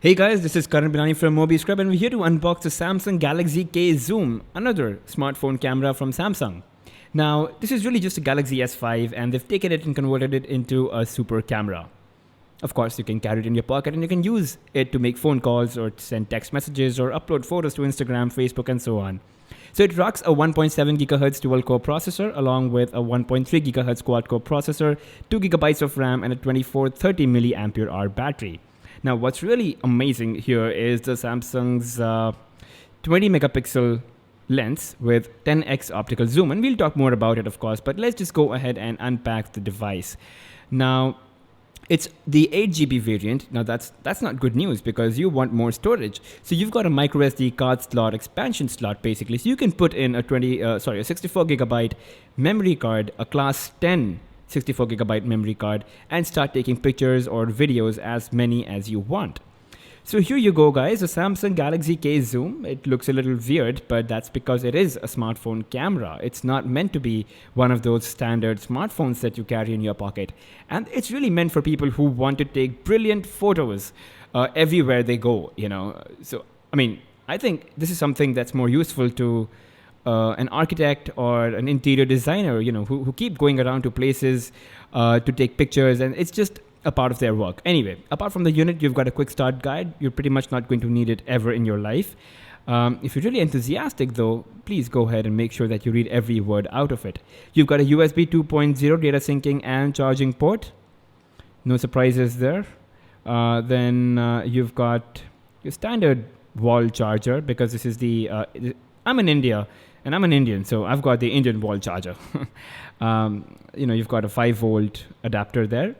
Hey guys, this is Karan Binani from MobiScrub and we're here to unbox the Samsung Galaxy K Zoom, another smartphone camera from Samsung. Now, this is really just a Galaxy S5 and they've taken it and converted it into a super camera. Of course, you can carry it in your pocket and you can use it to make phone calls or send text messages or upload photos to Instagram, Facebook and so on. So it rocks a 1.7 GHz dual-core processor along with a 1.3 GHz quad-core processor, 2 GB of RAM and a 2430 mAh battery. Now, what's really amazing here is the Samsung's 20 megapixel lens with 10x optical zoom. And we'll talk more about it, of course, but let's just go ahead and unpack the device. Now, it's the 8GB variant. Now, that's not good news because you want more storage. So you've got a microSD card slot, expansion slot, basically. So you can put in a 64 gigabyte memory card, a class 10 64 gigabyte memory card, and start taking pictures or videos as many as you want. So here you go, guys, the Samsung Galaxy K Zoom. It looks a little weird, but that's because it is a smartphone camera. It's not meant to be one of those standard smartphones that you carry in your pocket. And it's really meant for people who want to take brilliant photos everywhere they go, you know. So, I mean, I think this is something that's more useful to an architect or an interior designer, you know, who keep going around to places to take pictures, and it's just a part of their work. Anyway, apart from the unit, you've got a quick start guide. You're pretty much not going to need it ever in your life. If you're really enthusiastic though, please go ahead and make sure that you read every word out of it. You've got a USB 2.0 data syncing and charging port. No surprises there. Then you've got your standard wall charger, because this is the I'm in India and I'm an Indian, so I've got the Indian wall charger. You know, you've got a 5-volt adapter there.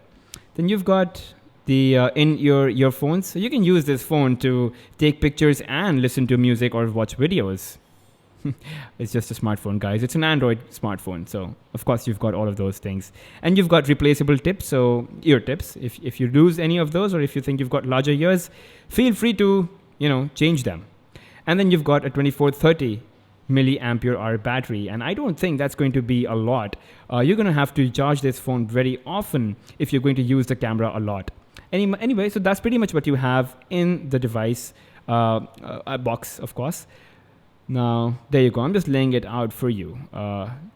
Then you've got the in your phones, so you can use this phone to take pictures and listen to music or watch videos. It's just a smartphone, guys. It's an Android smartphone, so of course you've got all of those things. And you've got replaceable tips, so ear tips. If you lose any of those, or if you think you've got larger ears, feel free to, you know, change them. And then you've got a 2430 mAh battery, and I don't think that's going to be a lot. You're going to have to charge this phone very often if you're going to use the camera a lot. Anyway, so that's pretty much what you have in the device box, of course. Now, there you go. I'm just laying it out for you.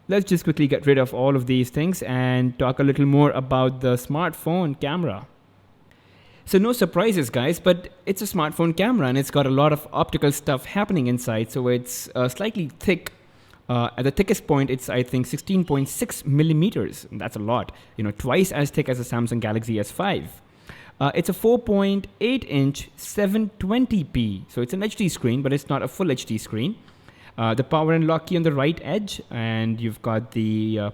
Let's just quickly get rid of all of these things and talk a little more about the smartphone camera. So no surprises, guys, but it's a smartphone camera and it's got a lot of optical stuff happening inside. So it's slightly thick. At the thickest point, it's, I think, 16.6 millimeters. And that's a lot, you know, twice as thick as a Samsung Galaxy S5. It's a 4.8-inch 720p. So it's an HD screen, but it's not a full HD screen. The power and lock key on the right edge, and you've got the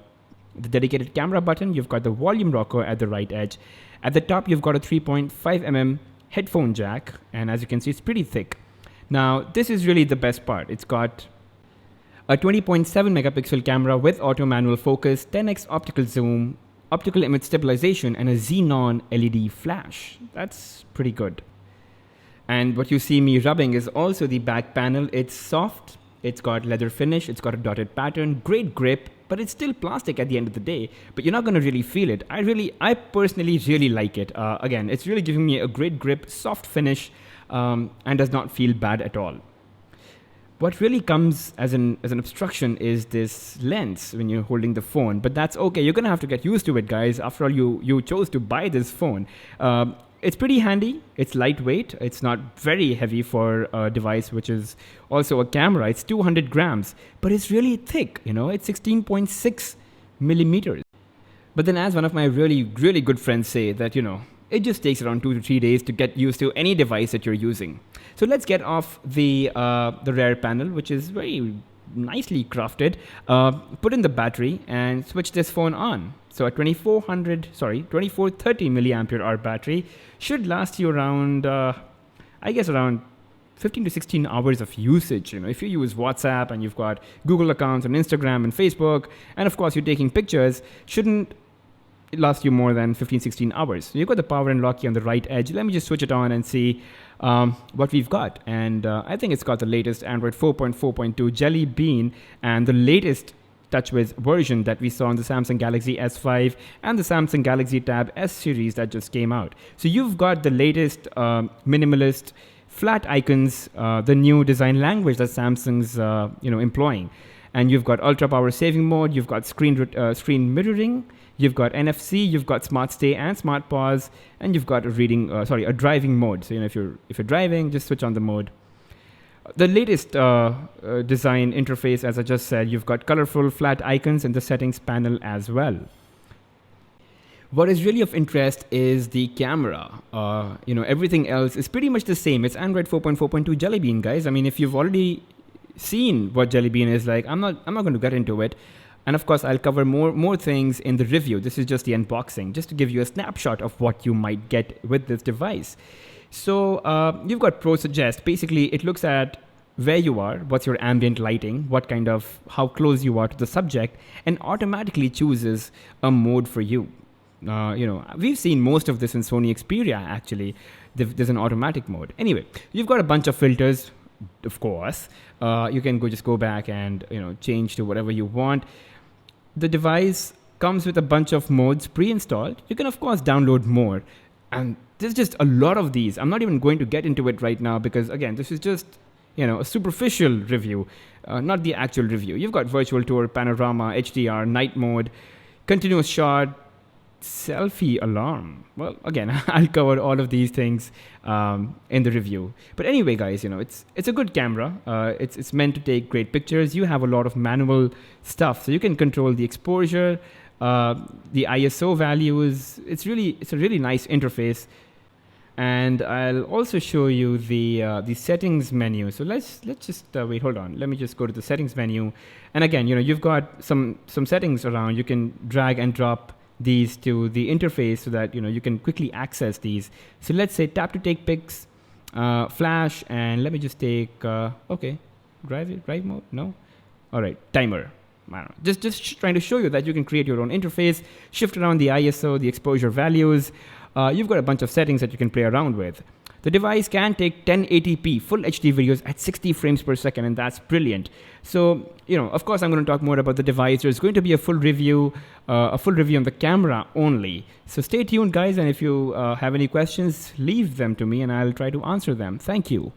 dedicated camera button. You've got the volume rocker at the right edge. At the top, you've got a 3.5mm headphone jack, and as you can see, it's pretty thick. Now, this is really the best part. It's got a 20.7 megapixel camera with auto manual focus, 10x optical zoom, optical image stabilization, and a xenon LED flash. That's pretty good. And what you see me rubbing is also the back panel. It's soft, it's got leather finish, it's got a dotted pattern, great grip, but it's still plastic at the end of the day, but you're not going to really feel it. I personally really like it. Again, it's really giving me a great grip, soft finish, and does not feel bad at all. What really comes as an obstruction is this lens when you're holding the phone, but that's okay. You're going to have to get used to it, guys. After all, you chose to buy this phone. It's pretty handy. It's lightweight. It's not very heavy for a device which is also a camera. It's 200 grams, but it's really thick. You know, it's 16.6 millimeters. But then, as one of my really good friends say, that, you know, it just takes around 2 to 3 days to get used to any device that you're using. So let's get off the rear panel, which is very nicely crafted. Put in the battery and switch this phone on. So a 2430 mAh battery should last you around, I guess around 15 to 16 hours of usage. You know, if you use WhatsApp and you've got Google accounts on Instagram and Facebook, and of course you're taking pictures, shouldn't last you more than 15-16 hours. So you've got the power and lock key on the right edge. Let me just switch it on and see what we've got. And I think it's got the latest Android 4.4.2 Jelly Bean and the latest TouchWiz version that we saw on the Samsung Galaxy S5 and the Samsung Galaxy Tab S series that just came out. So you've got the latest minimalist flat icons, the new design language that Samsung's employing. And you've got ultra power saving mode, you've got screen mirroring, you've got NFC, you've got smart stay and smart pause, and you've got a driving mode. So if you're driving, just switch on the mode. The latest design interface, as I just said, you've got colorful flat icons in the settings panel as well. What is really of interest is the camera. Everything else is pretty much the same. It's Android 4.4.2 Jelly Bean, guys. I mean, if you've already seen what Jelly Bean is like, I'm not going to get into it. And of course, I'll cover more things in the review. This is just the unboxing, just to give you a snapshot of what you might get with this device. So you've got Pro Suggest. Basically, it looks at where you are, what's your ambient lighting, how close you are to the subject, and automatically chooses a mode for you. We've seen most of this in Sony Xperia, actually. There's an automatic mode. Anyway, you've got a bunch of filters, of course. You can go back and change to whatever you want. The device comes with a bunch of modes pre-installed. You can, of course, download more. And there's just a lot of these. I'm not even going to get into it right now because, again, this is just a superficial review, not the actual review. You've got virtual tour, panorama, HDR, night mode, continuous shot, selfie alarm. Well, again, I'll cover all of these things in the review. But anyway, guys, it's a good camera. It's meant to take great pictures. You have a lot of manual stuff, so you can control the exposure, the ISO values. It's a really nice interface. And I'll also show you the settings menu. So let's just wait. Hold on. Let me just go to the settings menu. And again, you've got some settings around. You can drag and drop these to the interface so that you can quickly access these. So let's say tap to take pics, flash, and let me just take drive mode. No, all right, timer. I don't know. Just trying to show you that you can create your own interface, shift around the ISO, the exposure values. You've got a bunch of settings that you can play around with. The device can take 1080p full HD videos at 60 frames per second, and that's brilliant. So, of course, I'm going to talk more about the device. There's going to be a full review on the camera only. So stay tuned, guys, and if you have any questions, leave them to me, and I'll try to answer them. Thank you.